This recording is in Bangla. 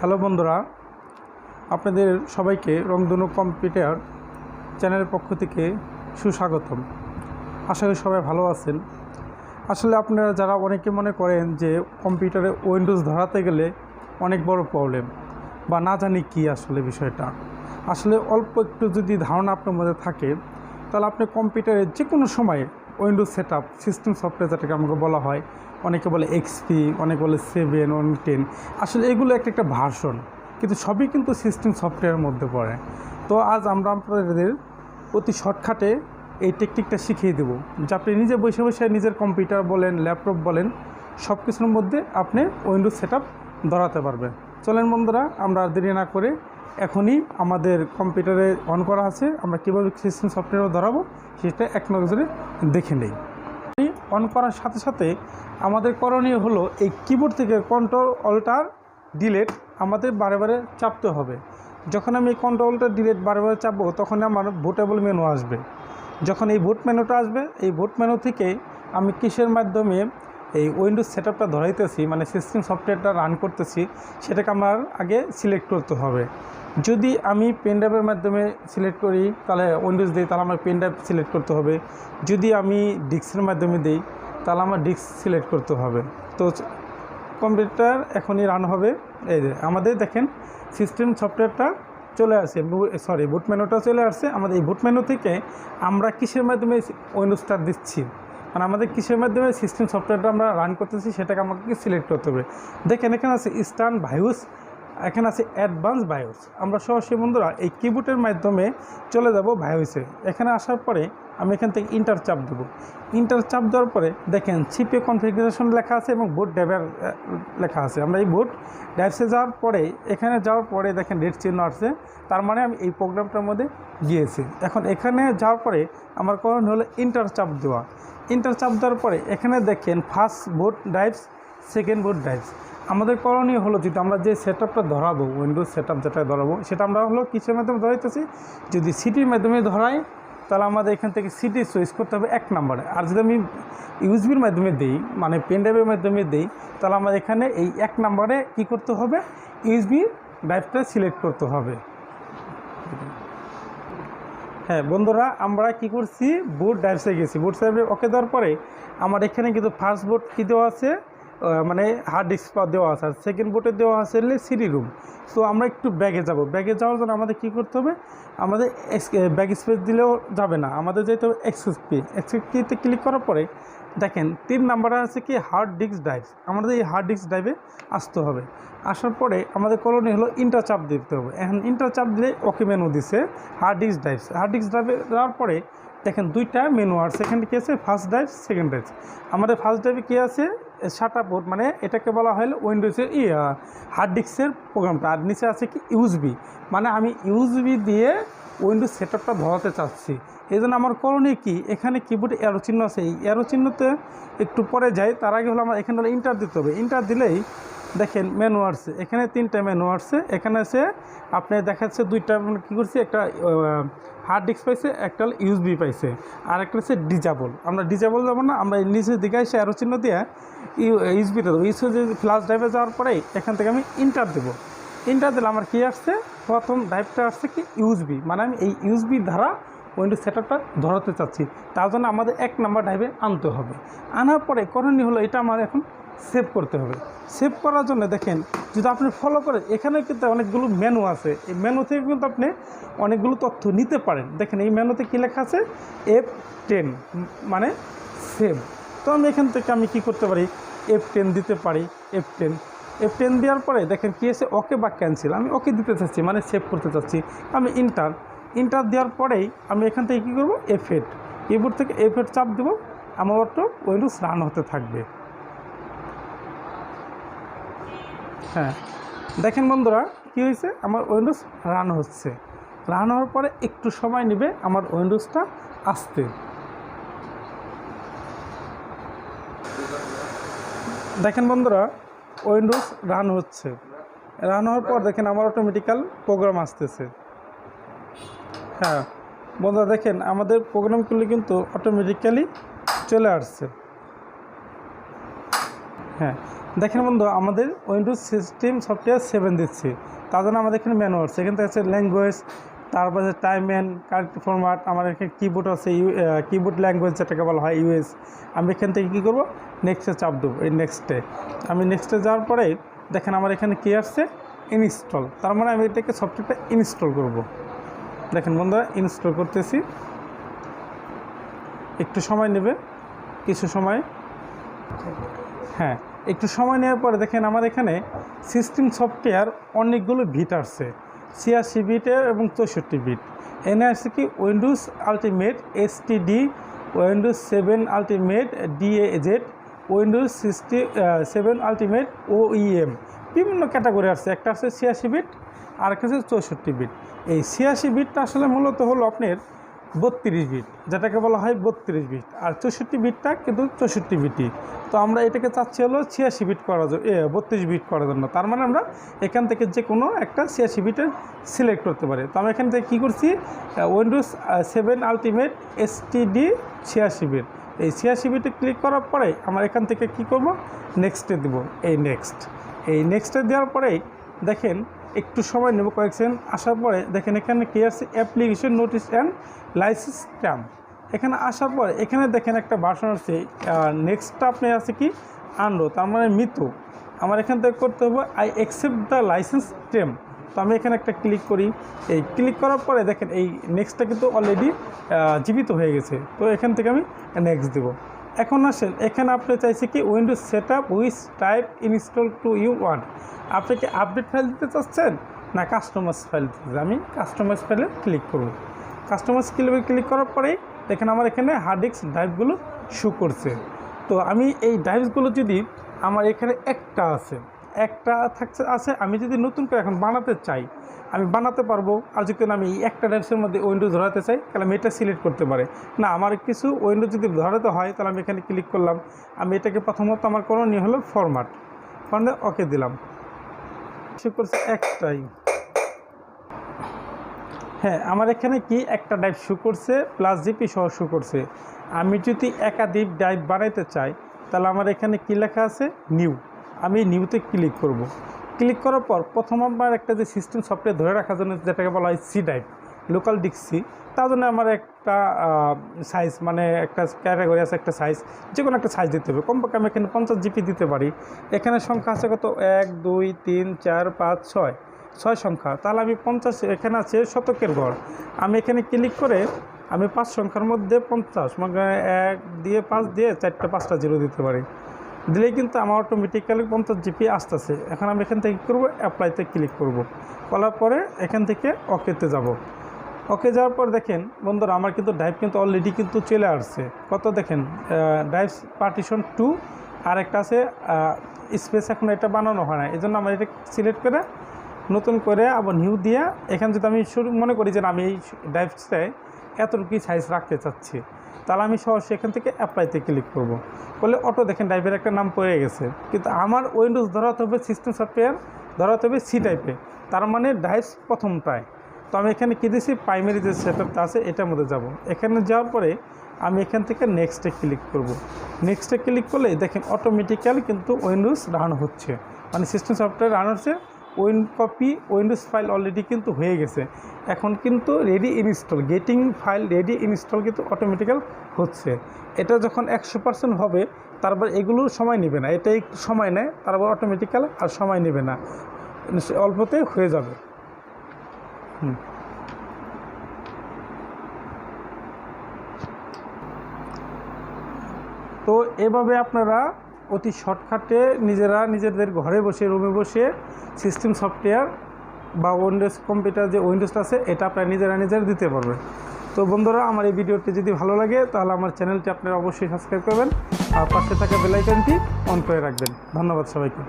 হ্যালো বন্ধুরা, আপনাদের সবাইকে রংধনু কম্পিউটার চ্যানেলের পক্ষ থেকে সুস্বাগতম। আশা করি সবাই ভালো আছেন। আসলে আপনারা যারা অনেকে মনে করেন যে কম্পিউটারে উইন্ডোজ ধরাতে গেলে অনেক বড় প্রবলেম বা না জানি কি আসলে বিষয়টা, আসলে অল্প একটু যদি ধারণা আপনার মধ্যে থাকে তাহলে আপনি কম্পিউটারে যে কোনো সময়ে উইন্ডোজ সেটআপ সিস্টেম সফটওয়্যার যেটাকে আমাকে বলা হয়, অনেকে বলে এক্সপি, অনেকে বলে 7, 10, আসলে এগুলো একটা ভার্সন, কিন্তু সবই কিন্তু সিস্টেম সফটওয়্যারের মধ্যে পড়ে। তো আজ আমরা আপনাদের অতি শর্টকাটে এই টেকনিকটা শিখিয়ে দেবো যে আপনি নিজে বসে বসে নিজের কম্পিউটার বলেন, ল্যাপটপ বলেন, সব কিছুর মধ্যে আপনি উইন্ডোজ সেটআপ ধরাতে পারবেন। চলেন বন্ধুরা, আমরা দেরি না করে এখনই আমাদের কম্পিউটারে অন করা আছে, আমরা কীভাবে সিস্টেম সফটওয়্যারও ধরাবো সেটা এক নজরে দেখে নেই। অন করার সাথে সাথে আমাদের করণীয় হলো এই কিবোর্ড থেকে কন্ট্রোল অল্টার ডিলেট আমাদের বারে বারে চাপতে হবে। যখন আমি এই কন্ট্রোল অল্টার ডিলেট বারে বারে চাপবো তখন আমার বুটেবল মেনু আসবে। যখন এই বুট মেনুটা আসবে, এই বুট মেনু থেকে আমি কিসের মাধ্যমে এই উইন্ডোজ সেটআপটা ধরাইতেছি, মানে সিস্টেম সফটওয়্যারটা রান করতেছি, সেটাকে আমার আগে সিলেক্ট করতে হবে। যদি আমি পেন ড্রাইভের মাধ্যমে সিলেক্ট করি তাহলে উইন্ডোজ দিই, তাহলে আমার পেন ড্রাইভ সিলেক্ট করতে হবে। যদি আমি ডিস্কের মাধ্যমে দিই তাহলে আমার ডিস্ক সিলেক্ট করতে হবে। তো কম্পিউটার এখনই রান হবে। এই যে আমাদের দেখেন সিস্টেম সফটওয়্যারটা চলে আসে, বুট মেনুটা চলে আসছে। আমাদের এই বুট মেনু থেকে আমরা কিসের মাধ্যমে উইন্ডোজটা দিচ্ছি, মানে আমাদের কিসের মাধ্যমে সিস্টেম সফটওয়্যারটা আমরা রান করতেছি সেটাকে আমাকে সিলেক্ট করতে হবে। দেখেন এখানে আছে স্টার্ন বায়োস, এখানে আছে অ্যাডভান্স বায়োস। আমরা সরাসরি বন্ধুরা এই কিবোর্ডের মাধ্যমে চলে যাব বায়োসে। এখানে আসার পরে আমি এখান থেকে ইন্টার চাপ দেবো। ইন্টার চাপ দেওয়ার পরে দেখেন সিপিইউ কনফিগারেশন লেখা আছে এবং বুট ড্রাইভার লেখা আছে। আমরা এই বুট ড্রাইভসে যাওয়ার পরে এখানে যাওয়ার পরে দেখেন রেড চিহ্ন আসছে, তার মানে আমি এই প্রোগ্রামটার মধ্যে গিয়েছি। এখন এখানে যাওয়ার পরে আমার করণ হলো ইন্টার চাপ দেওয়া। ইন্টার চাপ দেওয়ার পরে এখানে দেখেন ফার্স্ট বুট ড্রাইভস, সেকেন্ড বুট ড্রাইভস। আমাদের করণীয় হলো যদি আমরা যে সেটআপটা ধরাবো, উইন্ডোজ সেটআপ যেটা ধরাবো সেটা আমরা হলো কিসের মাধ্যমে ধরাইতেছি, যদি সিটির মাধ্যমে ধরাই তাহলে আমাদের এখান থেকে সিটি চয়েস করতে হবে 1 নম্বরে। আর যদি আমি ইউএসবির মাধ্যমে দিই, মানে পেন ড্রাইভের মাধ্যমে দিই, তাহলে আমার এখানে এই 1 নম্বরে কী করতে হবে, ইউএসবি ড্রাইভটা সিলেক্ট করতে হবে। হ্যাঁ বন্ধুরা, আমরা কি করছি, বুট ড্রাইভসে গেছি। বুট ড্রাইভে ওকে দেওয়ার পরে আমার এখানে কিন্তু ফার্স্ট বুট কী দেওয়া আছে, মানে হার্ড ডিস্ক দেওয়া আছে, আর সেকেন্ড বুটে দেওয়া আছে সিডি রুম। সো আমরা একটু ব্যাগে যাব। ব্যাগে যাওয়ার জন্য আমাদের কী করতে হবে, আমাদের ব্যাগ স্পেস দিলেও যাবে না, আমাদের যেতে হবে এক্সএসপিতে ক্লিক করার পরে দেখেন 3 নম্বরে আছে কি হার্ড ডিস্ক ড্রাইভ। আমাদের এই হার্ড ডিস্ক ড্রাইভে আসতে হবে। আসার পরে আমাদের করণীয় হলো ইন্টার চাপ দিতে হবে। এখন ইন্টার চাপ দিলে ওকে মেনু দিছে hard disk drive. Hard disk ড্রাইভে যাওয়ার পরে দেখেন 2টা মেনু আর সেখানে কী আছে, ফার্স্ট ড্রাইভ, সেকেন্ড ড্রাইভ। আমাদের ফার্স্ট ড্রাইভে কী আছে, শাটা বোর্ড, মানে এটাকে বলা হয় উইন্ডোজের হার্ড ডিস্কের প্রোগ্রামটা। আর নিচে আছে কি ইউএসবি, মানে আমি ইউএসবি দিয়ে উইন্ডোজ সেটআপটা ধরাতে চাচ্ছি। এই জন্য আমার করণীয় কি, এখানে কিবোর্ডে অ্যারো চিহ্ন আছে, এই অ্যারো চিহ্নতে একটু পরে যাই। তার আগে হলো আমার এখানে হলো ইন্টার দিতে হবে। ইন্টার দিলেই দেখেন মেনু আসছে, এখানে 3টা মেনু আসছে। এখানে আছে আপনি দেখাচ্ছে 2টা, কী করছি, একটা হার্ড ডিস্ক পাইছে, একটা ইউএসবি পাইছে, আর একটা হচ্ছে ডিজেবল। আমরা ডিজেবল যাবো না, আমরা নিচের দিকে এসে অ্যারো চিহ্ন দিয়ে ইউএসবিতে দেবো। ইউএসবি ফ্ল্যাশ ড্রাইভে যাওয়ার পরে এখান থেকে আমি ইন্টার দেবো। ইন্টার দিলে আমার কী আসছে, প্রথম ড্রাইভটা আসছে কি ইউএসবি, মানে আমি এই ইউএসবি দ্বারা উইন্ডোজ সেটআপটা ধরাতে চাচ্ছি। তার জন্য আমাদের 1 নম্বর ড্রাইভে আনতে হবে। আনার পরে করণীয় হলো এটা আমার এখন সেভ করতে হবে। সেভ করার জন্য দেখেন যদি আপনি ফলো করেন, এখানে কিন্তু অনেকগুলো মেনু আছে, এই মেনু থেকে কিন্তু আপনি অনেকগুলো তথ্য নিতে পারেন। দেখেন এই মেনুতে কী লেখা আছে, F10, মানে সেভ। তো আমি এখান থেকে আমি কী করতে পারি, F10 দিতে পারি। F10 দেওয়ার পরে দেখেন কী আছে, ওকে বা ক্যান্সেল। আমি ওকে দিতে চাচ্ছি, মানে সেভ করতে চাচ্ছি। আমি ইন্টার দেওয়ার পরেই আমি এখান থেকে কী করবো, F8, কিবোর্ড থেকে F8 চাপ দেবো। আমার তো উইন্ডোজ রান হতে থাকবে। হ্যাঁ দেখেন বন্ধুরা কী হয়েছে, আমার উইন্ডোজ রান হচ্ছে। রান হওয়ার পরে একটু সময় নেবে আমার উইন্ডোজটা আসতে। দেখেন বন্ধুরা উইন্ডোজ রান হচ্ছে। রান হওয়ার পর দেখেন আমার অটোমেটিক্যাল প্রোগ্রাম আসতেছে। হ্যাঁ বন্ধুরা দেখেন আমাদের প্রোগ্রামগুলি কিন্তু অটোমেটিক্যালি চলে আসছে। হ্যাঁ দেখেন বন্ধু, আমাদের উইন্ডোজ সিস্টেম সফটওয়্যার 7 দিচ্ছে, তার জন্য আমাদের এখানে মেনু আছে। এখান থেকে আছে ল্যাঙ্গুয়েজ, তারপর আছে টাইম অ্যান্ড কারেক্ট ফরম্যাট, আমার এখানে কিবোর্ড আছে, কিবোর্ড ল্যাঙ্গুয়েজ যেটাকে বলা হয় ইউএস। আমি এখান থেকে কী করবো, নেক্সটে চাপ দেবো। এই নেক্সটে আমি নেক্সটে যাওয়ার পরে দেখেন আমার এখানে কী আসছে, ইনস্টল। তার মানে আমি এটাকে সফটওয়্যারটা ইনস্টল করব। দেখেন বন্ধুরা, ইনস্টল করতেছি, একটু সময় নেবে, কিছু সময়। হ্যাঁ, একটু সময় নেওয়ার পরে দেখেন আমার এখানে সিস্টেম সফটওয়্যার অনেকগুলো বিট আসছে, 86 বিটের এবং 64 বিট। এনে আসছে কি Windows ultimate STD, Windows 7 ultimate DAZ, Windows 7 ultimate OEM, বিভিন্ন ক্যাটাগরি আসছে। একটা আছে 86 বিট আর একটা আছে 64 বিট। এই 86 বিটটা আসলে মূলত হলো আপনার 32 বিট, যেটাকে বলা হয় 32 বিট, আর 64 বিটটা কিন্তু 64 বিটই। তো আমরা এটাকে চাচ্ছি হলো 86 বিট করার জন্য, 32 বিট করার জন্য। তার মানে আমরা এখান থেকে যে কোনো একটা 86 বিটের সিলেক্ট করতে পারি। তো আমি এখান থেকে কী করছি, উইন্ডোজ 7 আলটিমেট এসটিডি 86 বিট, এই 86 বিটে ক্লিক করার পরে আমার এখান থেকে কি করব, নেক্সটে দেব। এই নেক্সটে দেওয়ার পরেই দেখেন একটু সময় নেব, কয়েক সেকেন্ড আসার পরে দেখেন এখানে কী আছে, application notice and licence term. এখানে আসার পর এখানে দেখেন একটা ভার্সন আছে, নেক্সটটা আপনি আছে কি আনরো, তার মানে মৃত। আমার এখান থেকে করতে হবে I accept the licence term. তো আমি এখানে একটা ক্লিক করি, এই ক্লিক করার পরে দেখেন এই নেক্সটটা কিন্তু অলরেডি জীবিত হয়ে গেছে। তো এখান থেকে আমি নেক্সট দেবো। এখন আসেন, এখানে আপনি চাইছে কি Windows set up with type install to you one. আপনি কি আপডেট ফাইল দিতে চাচ্ছেন না কাস্টমাইজ ফাইল দিতে চাচ্ছেন? আমি কাস্টমাইজ ফাইলে ক্লিক করব। কাস্টমাইজ ক্লিক করার পরেই দেখেন আমার এখানে হার্ড ডিস্ক ড্রাইভগুলো শো করছে। তো আমি এই ড্রাইভসগুলো যদি আমার এখানে একটা আছে, আমি যদি নতুন করে এখন বানাতে চাই আমি বানাতে পারবো। আর যদি আমি একটা ড্রাইভসের মধ্যে উইন্ডোজ ধরাতে চাই তাহলে আমি এটা সিলেক্ট করতে পারি না। আমার কিছু উইন্ডোজ যদি ধরাতে হয় তাহলে আমি এখানে ক্লিক করলাম। আমি এটাকে প্রথমত আমার করণীয় হলো ফরম্যাট, ওকে দিলাম। শো করছে একটাই, হ্যাঁ আমার এখানে কি একটা ড্রাইভ শো করছে প্লাস জিপি সহ শো করছে। আমি যদি একাধিক ড্রাইভ বানাইতে চাই তাহলে আমার এখানে কি লেখা আছে, নিউ। আমি নিউতে ক্লিক করব। ক্লিক করার পর প্রথম আমার একটা যে সিস্টেম সফটওয়্যার ধরে রাখার জন্য যেটাকে বলা হয় C drive, local disk C, তার জন্য আমার একটা সাইজ, মানে একটা ক্যাটাগরি আছে, একটা সাইজ, যে কোনো একটা সাইজ দিতে হবে। কমপক্ষে আমি এখানে 50 জিবি দিতে পারি। এখানে সংখ্যা আছে কত, 1 2 3 4 5 6 সংখ্যা। তাহলে আমি 50, এখানে আছে শতকের ঘর। আমি এখানে ক্লিক করে আমি 5 সংখ্যার মধ্যে 50, মানে 1 দিয়ে 5 দিয়ে 4টা 5টা জিরো দিতে পারি। দিলেই কিন্তু আমার অটোমেটিক্যালি 50 জিবি আসতেছে। এখন আমি এখান থেকে কী করবো, অ্যাপ্লাইতে ক্লিক করব। করার পরে এখান থেকে ওকেতে যাব। ওকে যাওয়ার পর দেখেন বন্ধুরা আমার কিন্তু ড্রাইভ কিন্তু অলরেডি কিন্তু চলে আসছে। কত দেখেন, ড্রাইভ পার্টিশন 2, আর একটা আছে স্পেস, এখন এটা বানানো হয় না, এই জন্য আমার এটা সিলেক্ট করে নতুন করে আবার নিউ দিয়া এখানে যদি আমি মনে করি যে আমি এই ড্রাইভটায় এতটুকুই সাইজ রাখতে চাচ্ছি, তাহলে আমি সহজে এখান থেকে অ্যাপ্লাইতে ক্লিক করব। করলে অটো দেখেন ড্রাইভের একটা নাম পড়ে গেছে। কিন্তু আমার উইন্ডোজ ধরাতে হবে সিস্টেম সফটওয়্যার ধরাতে হবে সি টাইপে, তার মানে ড্রাইভ প্রথমটায়। তো আমি এখানে কী দিয়েছি, প্রাইমারি যে সেটআপটা আছে এটার মধ্যে যাব। এখানে যাওয়ার পরে আমি এখান থেকে নেক্সটে ক্লিক করব। নেক্সটে ক্লিক করলে দেখেন অটোমেটিক্যালি কিন্তু উইন্ডোজ রান হচ্ছে, মানে সিস্টেম সফটওয়্যার রান হচ্ছে। উইন্ডোজ ফাইল অলরেডি কিন্তু হয়ে গেছে। এখন কিন্তু ready install, getting file ready install কিন্তু অটোমেটিক্যাল হচ্ছে। এটা যখন 100% হবে তারপর এগুলো সময় নেবে না, এটা একটু সময় নেয়, তারপর অটোমেটিক্যাল আর সময় নেবে না, অল্পতে হয়ে যাবে। তো এভাবে আপনারা অতি শর্টকাটে নিজেরা নিজেদের ঘরে বসে, রুমে বসে সিস্টেম সফটওয়্যার বা উইন্ডোজ কম্পিউটার যে উইন্ডোজটা আছে এটা আপনারা নিজেরা দিতে পারবেন। তো বন্ধুরা আমার এই ভিডিওটি যদি ভালো লাগে তাহলে আমার চ্যানেলটি আপনারা অবশ্যই সাবস্ক্রাইব করবেন আর পাশে থাকা বেল আইকনটি অন করে রাখবেন। ধন্যবাদ সবাইকে।